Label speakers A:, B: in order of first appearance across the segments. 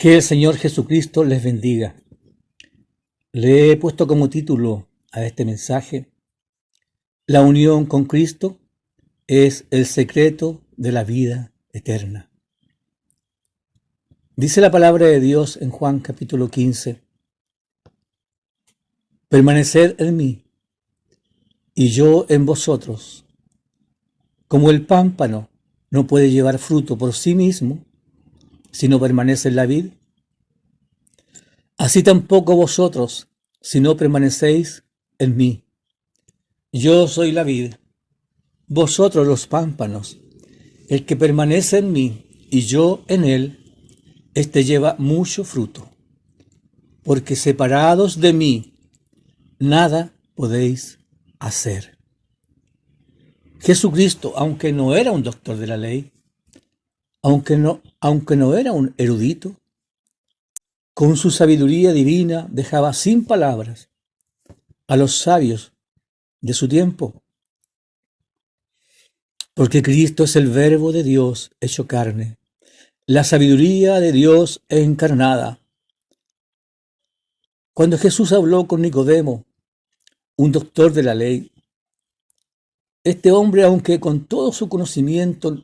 A: Que el Señor Jesucristo les bendiga. Le he puesto como título a este mensaje: La unión con Cristo es el secreto de la vida eterna. Dice la palabra de Dios en Juan capítulo 15: Permaneced en mí y yo en vosotros. Como el pámpano no puede llevar fruto por sí mismo si no permanece en la vid, así tampoco vosotros si no permanecéis en mí. Yo soy la vid, vosotros los pámpanos. El que permanece en mí y yo en él, éste lleva mucho fruto, porque separados de mí nada podéis hacer. Jesucristo, aunque no era un doctor de la ley, aunque no era un erudito, con su sabiduría divina dejaba sin palabras a los sabios de su tiempo, porque Cristo es el Verbo de Dios hecho carne, la sabiduría de Dios encarnada. Cuando Jesús habló con Nicodemo, un doctor de la ley, este hombre, aunque con todo su conocimiento,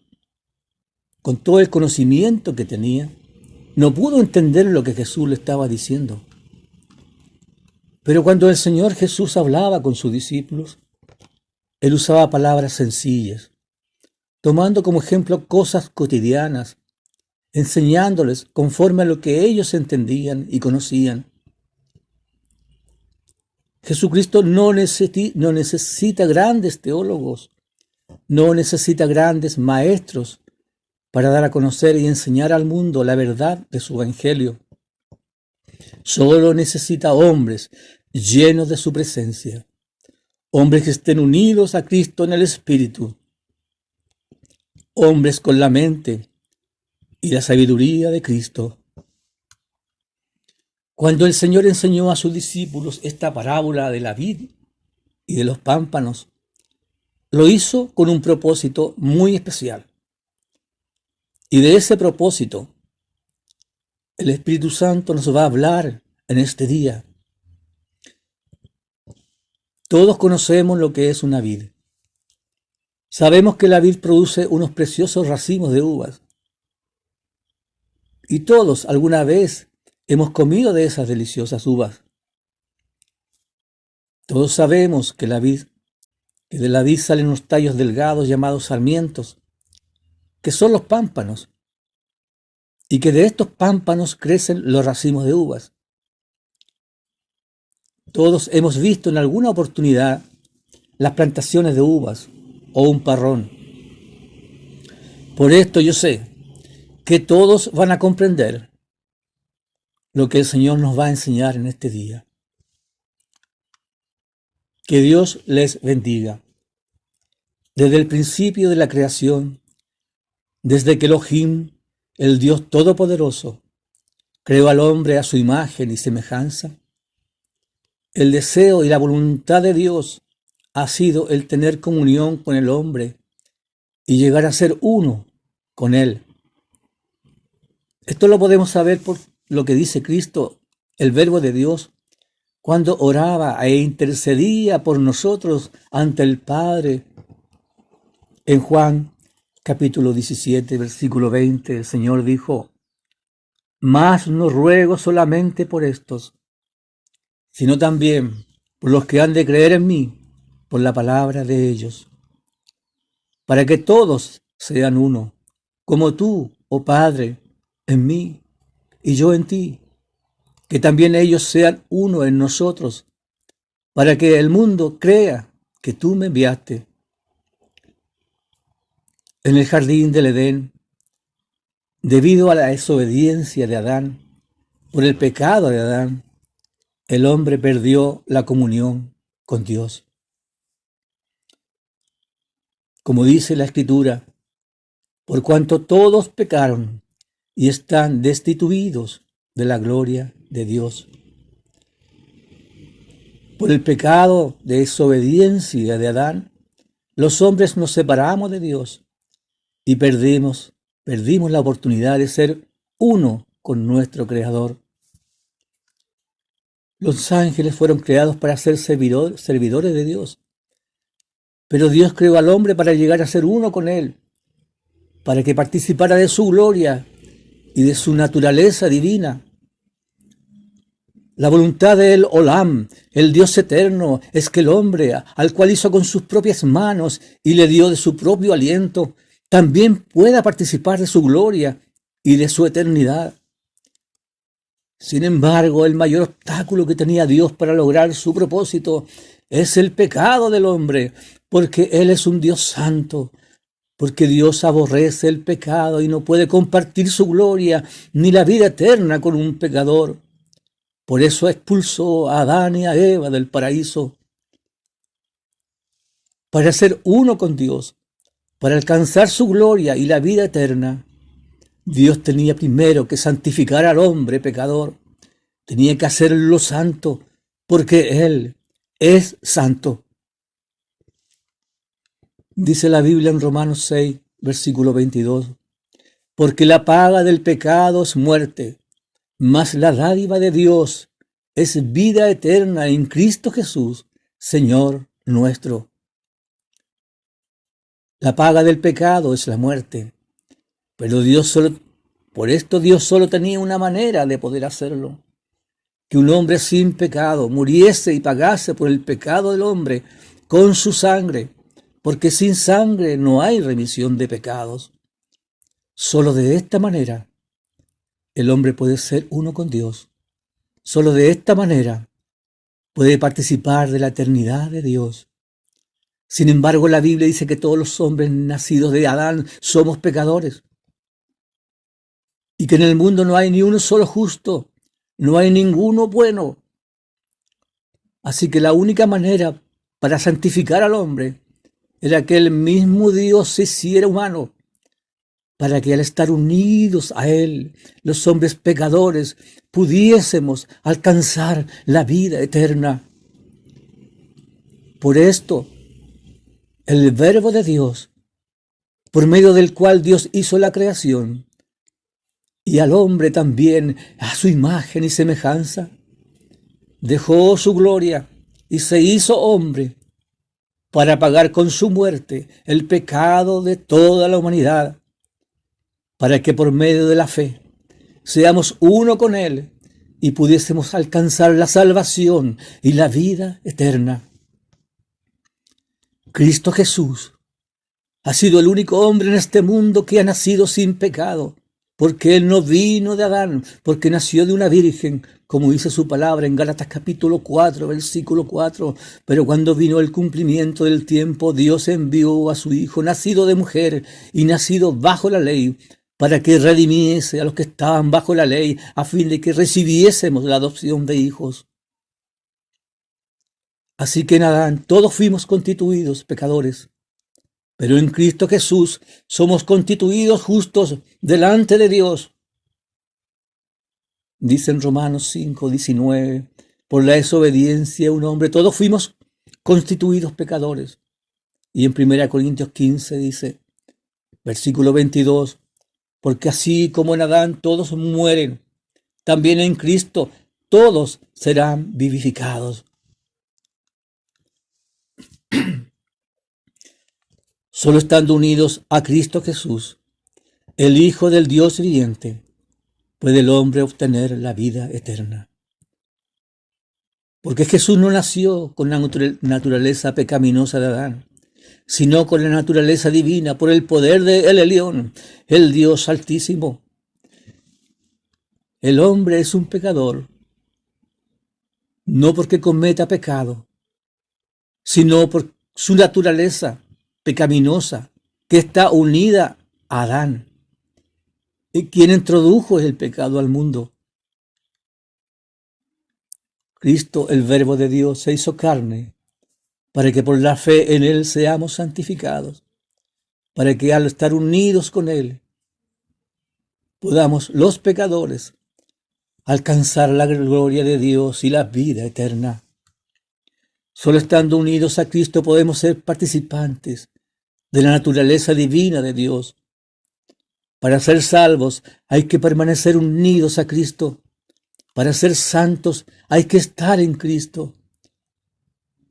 A: con todo el conocimiento que tenía, no pudo entender lo que Jesús le estaba diciendo. Pero cuando el Señor Jesús hablaba con sus discípulos, Él usaba palabras sencillas, tomando como ejemplo cosas cotidianas, enseñándoles conforme a lo que ellos entendían y conocían. Jesucristo no necesita grandes teólogos, no necesita grandes maestros para dar a conocer y enseñar al mundo la verdad de su evangelio. Solo necesita hombres llenos de su presencia, hombres que estén unidos a Cristo en el Espíritu, hombres con la mente y la sabiduría de Cristo. Cuando el Señor enseñó a sus discípulos esta parábola de la vid y de los pámpanos, lo hizo con un propósito muy especial. Y de ese propósito, el Espíritu Santo nos va a hablar en este día. Todos conocemos lo que es una vid. Sabemos que la vid produce unos preciosos racimos de uvas. Y todos alguna vez hemos comido de esas deliciosas uvas. Todos sabemos que de la vid salen unos tallos delgados llamados sarmientos, que son los pámpanos, y que de estos pámpanos crecen los racimos de uvas. Todos hemos visto en alguna oportunidad las plantaciones de uvas o un parrón. Por esto yo sé que todos van a comprender lo que el Señor nos va a enseñar en este día. Que Dios les bendiga. Desde el principio de la creación, desde que Elohim, el Dios Todopoderoso, creó al hombre a su imagen y semejanza, el deseo y la voluntad de Dios ha sido el tener comunión con el hombre y llegar a ser uno con él. Esto lo podemos saber por lo que dice Cristo, el Verbo de Dios, cuando oraba e intercedía por nosotros ante el Padre. En Juan capítulo 17, versículo 20, el Señor dijo: Mas no ruego solamente por estos, sino también por los que han de creer en mí, por la palabra de ellos, para que todos sean uno, como tú, oh Padre, en mí y yo en ti, que también ellos sean uno en nosotros, para que el mundo crea que tú me enviaste. En el jardín del Edén, debido a la desobediencia de Adán, por el pecado de Adán, el hombre perdió la comunión con Dios. Como dice la Escritura, por cuanto todos pecaron y están destituidos de la gloria de Dios. Por el pecado de desobediencia de Adán, los hombres nos separamos de Dios y perdimos la oportunidad de ser uno con nuestro Creador. Los ángeles fueron creados para ser servidores de Dios, pero Dios creó al hombre para llegar a ser uno con Él, para que participara de su gloria y de su naturaleza divina. La voluntad del Olam, el Dios eterno, es que el hombre, al cual hizo con sus propias manos y le dio de su propio aliento, también pueda participar de su gloria y de su eternidad. Sin embargo, el mayor obstáculo que tenía Dios para lograr su propósito es el pecado del hombre, porque Él es un Dios santo, porque Dios aborrece el pecado y no puede compartir su gloria ni la vida eterna con un pecador. Por eso expulsó a Adán y a Eva del paraíso, para ser uno con Dios, para alcanzar su gloria y la vida eterna. Dios tenía primero que santificar al hombre pecador. Tenía que hacerlo santo, porque Él es santo. Dice la Biblia en Romanos 6, versículo 22. Porque la paga del pecado es muerte, mas la dádiva de Dios es vida eterna en Cristo Jesús, Señor nuestro. La paga del pecado es la muerte, pero por esto Dios solo tenía una manera de poder hacerlo: que un hombre sin pecado muriese y pagase por el pecado del hombre con su sangre, porque sin sangre no hay remisión de pecados. Solo de esta manera el hombre puede ser uno con Dios. Solo de esta manera puede participar de la eternidad de Dios. Sin embargo, la Biblia dice que todos los hombres nacidos de Adán somos pecadores y que en el mundo no hay ni uno solo justo, no hay ninguno bueno. Así que la única manera para santificar al hombre era que el mismo Dios se hiciera humano, para que al estar unidos a Él, los hombres pecadores, pudiésemos alcanzar la vida eterna. Por esto, el Verbo de Dios, por medio del cual Dios hizo la creación, y al hombre también a su imagen y semejanza, dejó su gloria y se hizo hombre para pagar con su muerte el pecado de toda la humanidad, para que por medio de la fe seamos uno con Él y pudiésemos alcanzar la salvación y la vida eterna. Cristo Jesús ha sido el único hombre en este mundo que ha nacido sin pecado, porque Él no vino de Adán, porque nació de una virgen, como dice su palabra en Gálatas capítulo 4, versículo 4. Pero cuando vino el cumplimiento del tiempo, Dios envió a su Hijo, nacido de mujer y nacido bajo la ley, para que redimiese a los que estaban bajo la ley, a fin de que recibiésemos la adopción de hijos. Así que en Adán todos fuimos constituidos pecadores, pero en Cristo Jesús somos constituidos justos delante de Dios. Dice en Romanos 5, 19, por la desobediencia de un hombre todos fuimos constituidos pecadores. Y en 1 Corintios 15 dice, versículo 22, porque así como en Adán todos mueren, también en Cristo todos serán vivificados. Solo estando unidos a Cristo Jesús, el Hijo del Dios viviente, puede el hombre obtener la vida eterna. Porque Jesús no nació con la naturaleza pecaminosa de Adán, sino con la naturaleza divina por el poder del Elión, el Dios Altísimo. El hombre es un pecador, no porque cometa pecado, sino por su naturaleza pecaminosa que está unida a Adán, quien introdujo el pecado al mundo. Cristo, el Verbo de Dios, se hizo carne para que por la fe en Él seamos santificados, para que al estar unidos con Él podamos los pecadores alcanzar la gloria de Dios y la vida eterna. Solo estando unidos a Cristo podemos ser participantes de la naturaleza divina de Dios. Para ser salvos hay que permanecer unidos a Cristo. Para ser santos hay que estar en Cristo.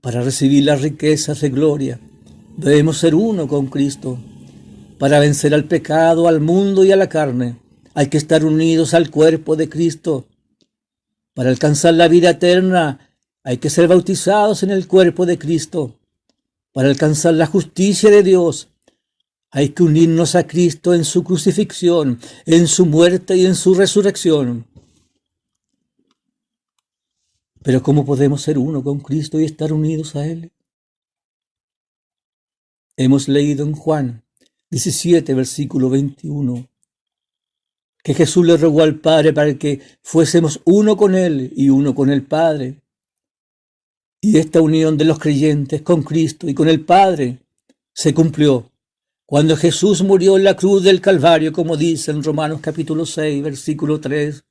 A: Para recibir las riquezas de gloria debemos ser uno con Cristo. Para vencer al pecado, al mundo y a la carne hay que estar unidos al cuerpo de Cristo. Para alcanzar la vida eterna hay que ser bautizados en el cuerpo de Cristo. Para alcanzar la justicia de Dios hay que unirnos a Cristo en su crucifixión, en su muerte y en su resurrección. Pero ¿cómo podemos ser uno con Cristo y estar unidos a Él? Hemos leído en Juan 17, versículo 21, que Jesús le rogó al Padre para que fuésemos uno con Él y uno con el Padre. Y esta unión de los creyentes con Cristo y con el Padre se cumplió cuando Jesús murió en la cruz del Calvario, como dice en Romanos capítulo 6, versículo 3.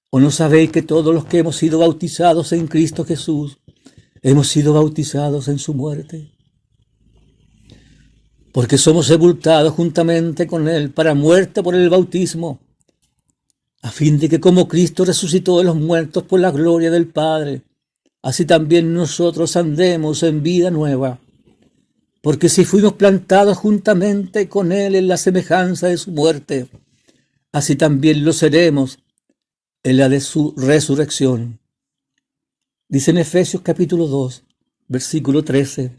A: ¿O no sabéis que todos los que hemos sido bautizados en Cristo Jesús, hemos sido bautizados en su muerte? Porque somos sepultados juntamente con Él para muerte por el bautismo, a fin de que como Cristo resucitó de los muertos por la gloria del Padre, así también nosotros andemos en vida nueva. Porque si fuimos plantados juntamente con Él en la semejanza de su muerte, así también lo seremos en la de su resurrección. Dice en Efesios capítulo 2, versículo 13.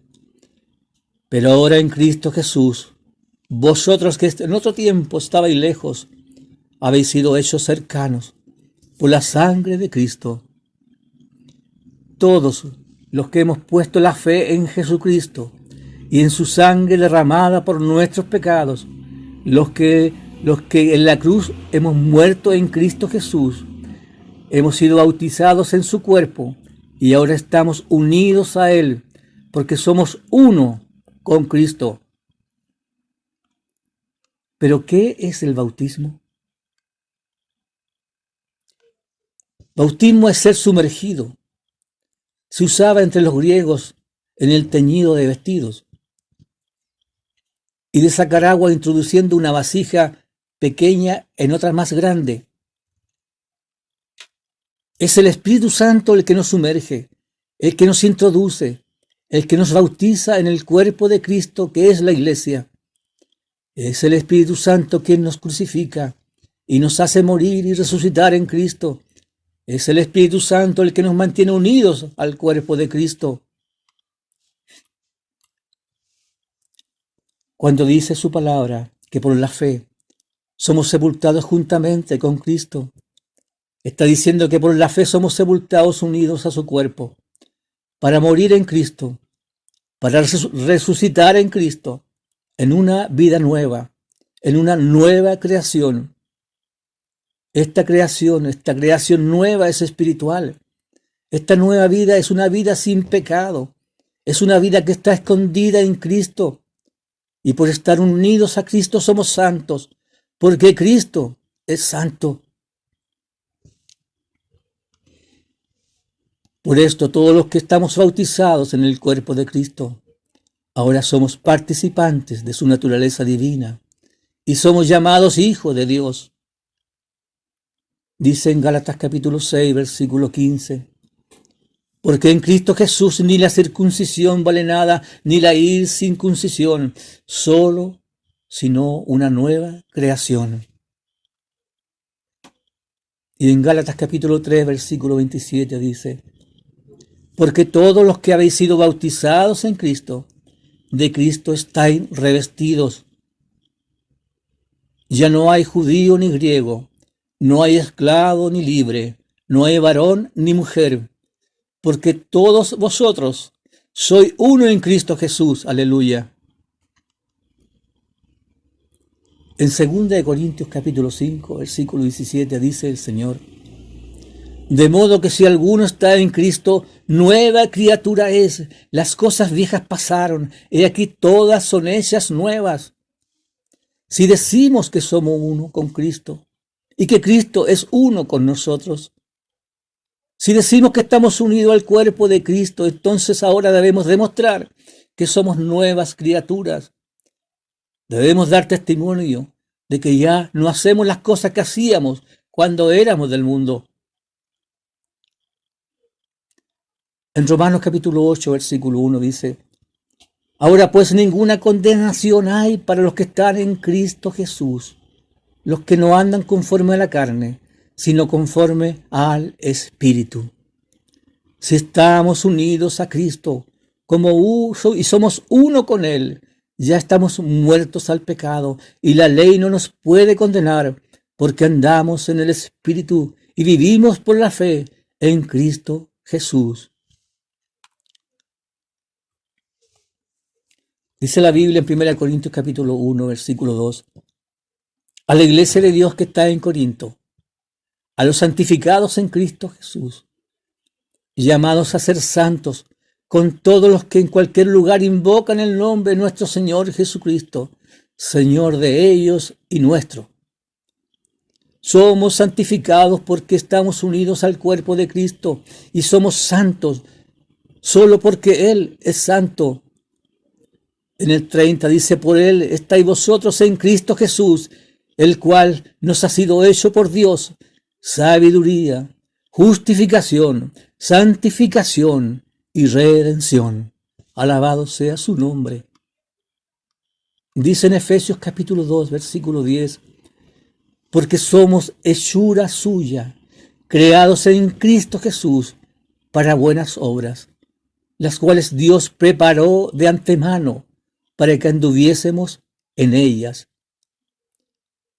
A: Pero ahora en Cristo Jesús, vosotros que en otro tiempo estabais lejos, habéis sido hechos cercanos por la sangre de Cristo. Todos los que hemos puesto la fe en Jesucristo y en su sangre derramada por nuestros pecados, los que en la cruz hemos muerto en Cristo Jesús, hemos sido bautizados en su cuerpo y ahora estamos unidos a Él, porque somos uno con Cristo. ¿Pero qué es el bautismo? Bautismo es ser sumergido. Se usaba entre los griegos en el teñido de vestidos y de sacar agua introduciendo una vasija pequeña en otra más grande. Es el Espíritu Santo el que nos sumerge, el que nos introduce, el que nos bautiza en el cuerpo de Cristo, que es la Iglesia. Es el Espíritu Santo quien nos crucifica y nos hace morir y resucitar en Cristo. Es el Espíritu Santo el que nos mantiene unidos al cuerpo de Cristo. Cuando dice su palabra que por la fe somos sepultados juntamente con Cristo, está diciendo que por la fe somos sepultados unidos a su cuerpo, para morir en Cristo, para resucitar en Cristo, en una vida nueva, en una nueva creación. Esta creación nueva es espiritual. Esta nueva vida es una vida sin pecado. Es una vida que está escondida en Cristo. Y por estar unidos a Cristo somos santos, porque Cristo es santo. Por esto, todos los que estamos bautizados en el cuerpo de Cristo, ahora somos participantes de su naturaleza divina y somos llamados hijos de Dios. Dice en Gálatas capítulo 6, versículo 15, porque en Cristo Jesús ni la circuncisión vale nada, ni la incircuncisión, sino una nueva creación. Y en Gálatas capítulo 3, versículo 27 dice, porque todos los que habéis sido bautizados en Cristo, de Cristo estáis revestidos. Ya no hay judío ni griego, no hay esclavo ni libre, no hay varón ni mujer, porque todos vosotros sois uno en Cristo Jesús. Aleluya. En 2 Corintios capítulo 5, versículo 17 dice el Señor, de modo que si alguno está en Cristo, nueva criatura es. Las cosas viejas pasaron, y aquí todas son hechas nuevas. Si decimos que somos uno con Cristo y que Cristo es uno con nosotros, si decimos que estamos unidos al cuerpo de Cristo, entonces ahora debemos demostrar que somos nuevas criaturas. Debemos dar testimonio de que ya no hacemos las cosas que hacíamos cuando éramos del mundo. En Romanos capítulo 8, versículo 1 dice: ahora pues ninguna condenación hay para los que están en Cristo Jesús, los que no andan conforme a la carne, sino conforme al Espíritu. Si estamos unidos a Cristo como uso y somos uno con Él, ya estamos muertos al pecado y la ley no nos puede condenar porque andamos en el Espíritu y vivimos por la fe en Cristo Jesús. Dice la Biblia en 1 Corintios capítulo 1, versículo 2, a la iglesia de Dios que está en Corinto, a los santificados en Cristo Jesús, llamados a ser santos, con todos los que en cualquier lugar invocan el nombre de nuestro Señor Jesucristo, Señor de ellos y nuestro. Somos santificados porque estamos unidos al cuerpo de Cristo y somos santos solo porque Él es santo. En el 30 dice: por Él estáis vosotros en Cristo Jesús, el cual nos ha sido hecho por Dios sabiduría, justificación, santificación y redención. Alabado sea su nombre. Dice en Efesios capítulo 2, versículo 10, porque somos hechura suya, creados en Cristo Jesús para buenas obras, las cuales Dios preparó de antemano para que anduviésemos en ellas.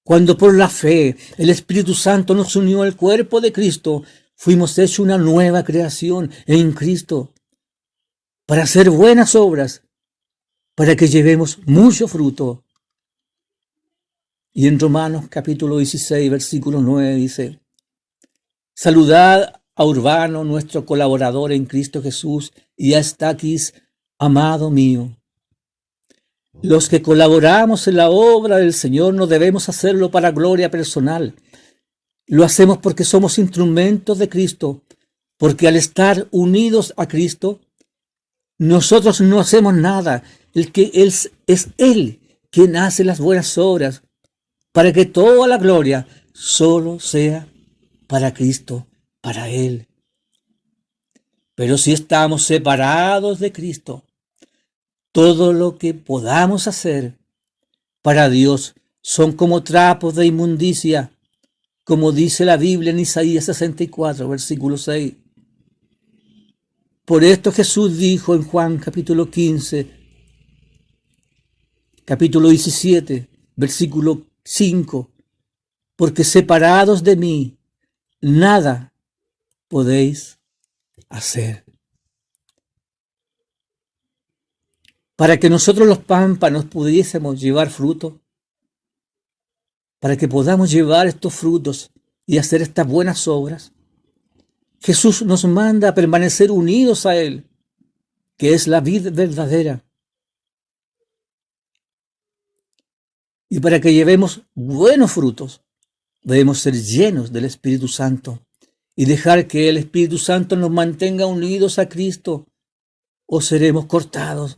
A: Cuando por la fe el Espíritu Santo nos unió al cuerpo de Cristo, fuimos hechos una nueva creación en Cristo para hacer buenas obras, para que llevemos mucho fruto. Y en Romanos capítulo 16, versículo 9 dice: saludad a Urbano, nuestro colaborador en Cristo Jesús, y a Estaquis, amado mío. Los que colaboramos en la obra del Señor no debemos hacerlo para gloria personal. Lo hacemos porque somos instrumentos de Cristo, porque al estar unidos a Cristo, nosotros no hacemos nada. Es Él quien hace las buenas obras, para que toda la gloria solo sea para Cristo, para Él. Pero si estamos separados de Cristo, todo lo que podamos hacer para Dios son como trapos de inmundicia, como dice la Biblia en Isaías 64, versículo 6. Por esto Jesús dijo en Juan capítulo 15, capítulo 17, versículo 5, porque separados de mí, nada podéis hacer. Para que nosotros los pámpanos pudiésemos llevar fruto, para que podamos llevar estos frutos y hacer estas buenas obras, Jesús nos manda a permanecer unidos a Él, que es la vid verdadera. Y para que llevemos buenos frutos, debemos ser llenos del Espíritu Santo y dejar que el Espíritu Santo nos mantenga unidos a Cristo, o seremos cortados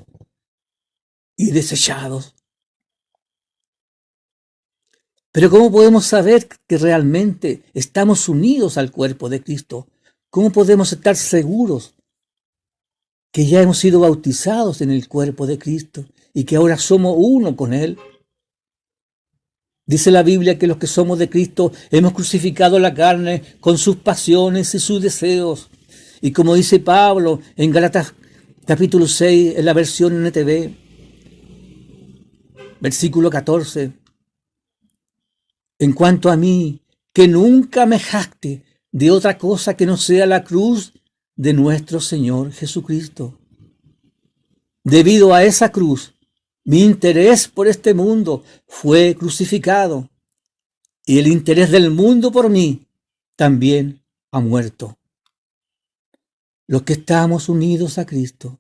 A: y desechados. Pero ¿cómo podemos saber que realmente estamos unidos al cuerpo de Cristo? ¿Cómo podemos estar seguros que ya hemos sido bautizados en el cuerpo de Cristo y que ahora somos uno con Él? Dice la Biblia que los que somos de Cristo hemos crucificado la carne con sus pasiones y sus deseos. Y como dice Pablo en Gálatas capítulo 6, en la versión NTV, versículo 14, en cuanto a mí, que nunca me jacte de otra cosa que no sea la cruz de nuestro Señor Jesucristo. Debido a esa cruz, mi interés por este mundo fue crucificado y el interés del mundo por mí también ha muerto. Los que estamos unidos a Cristo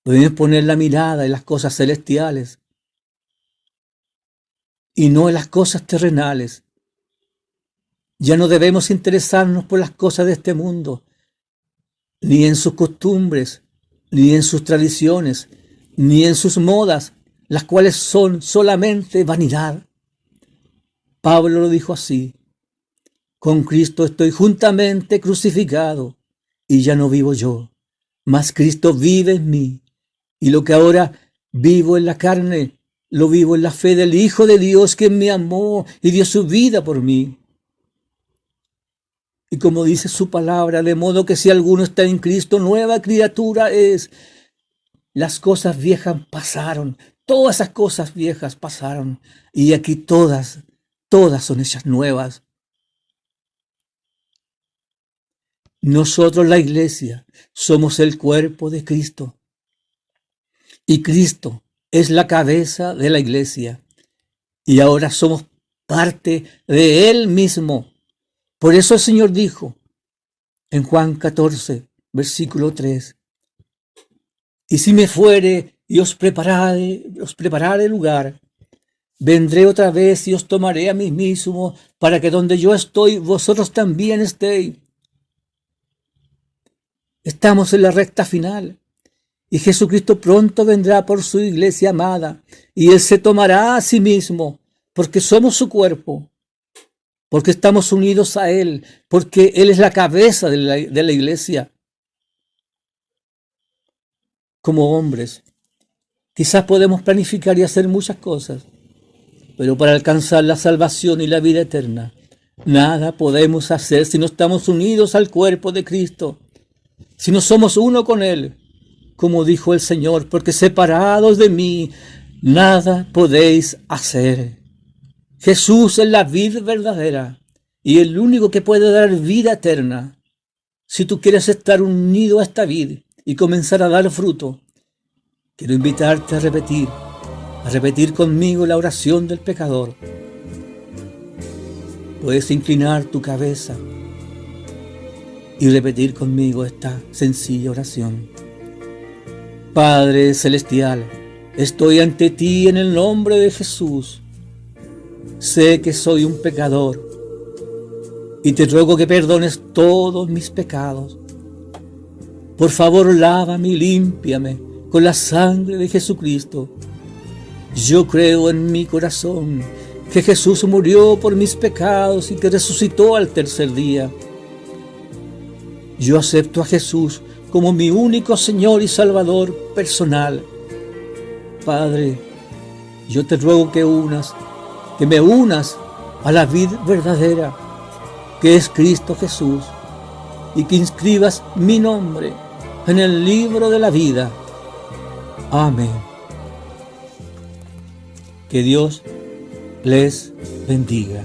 A: debemos poner la mirada en las cosas celestiales y no en las cosas terrenales. Ya no debemos interesarnos por las cosas de este mundo, ni en sus costumbres, ni en sus tradiciones, ni en sus modas, las cuales son solamente vanidad. Pablo lo dijo así: con Cristo estoy juntamente crucificado, y ya no vivo yo, mas Cristo vive en mí. Y lo que ahora vivo en la carne, lo vivo en la fe del Hijo de Dios, que me amó y dio su vida por mí. Y como dice su palabra, de modo que si alguno está en Cristo, nueva criatura es. Las cosas viejas pasaron, todas esas cosas viejas pasaron, y aquí todas son hechas nuevas. Nosotros, la iglesia, somos el cuerpo de Cristo, y Cristo es la cabeza de la iglesia, y ahora somos parte de Él mismo. Por eso el Señor dijo en Juan 14, versículo 3, y si me fuere y os preparare lugar, vendré otra vez y os tomaré a mí mismo, para que donde yo estoy, vosotros también estéis. Estamos en la recta final, y Jesucristo pronto vendrá por su iglesia amada, y Él se tomará a sí mismo, porque somos su cuerpo, porque estamos unidos a Él, porque Él es la cabeza de la iglesia. Como hombres, quizás podemos planificar y hacer muchas cosas, pero para alcanzar la salvación y la vida eterna, nada podemos hacer si no estamos unidos al cuerpo de Cristo, si no somos uno con Él, como dijo el Señor, porque separados de mí, nada podéis hacer. Jesús es la vid verdadera y el único que puede dar vida eterna. Si tú quieres estar unido a esta vid y comenzar a dar fruto, quiero invitarte a repetir conmigo la oración del pecador. Puedes inclinar tu cabeza y repetir conmigo esta sencilla oración. Padre Celestial, estoy ante ti en el nombre de Jesús. Sé que soy un pecador y te ruego que perdones todos mis pecados. Por favor, lávame y límpiame con la sangre de Jesucristo. Yo creo en mi corazón que Jesús murió por mis pecados y que resucitó al tercer día. Yo acepto a Jesús como mi único Señor y Salvador personal. Padre, yo te ruego que me unas a la vid verdadera, que es Cristo Jesús, y que inscribas mi nombre en el libro de la vida. Amén. Que Dios les bendiga.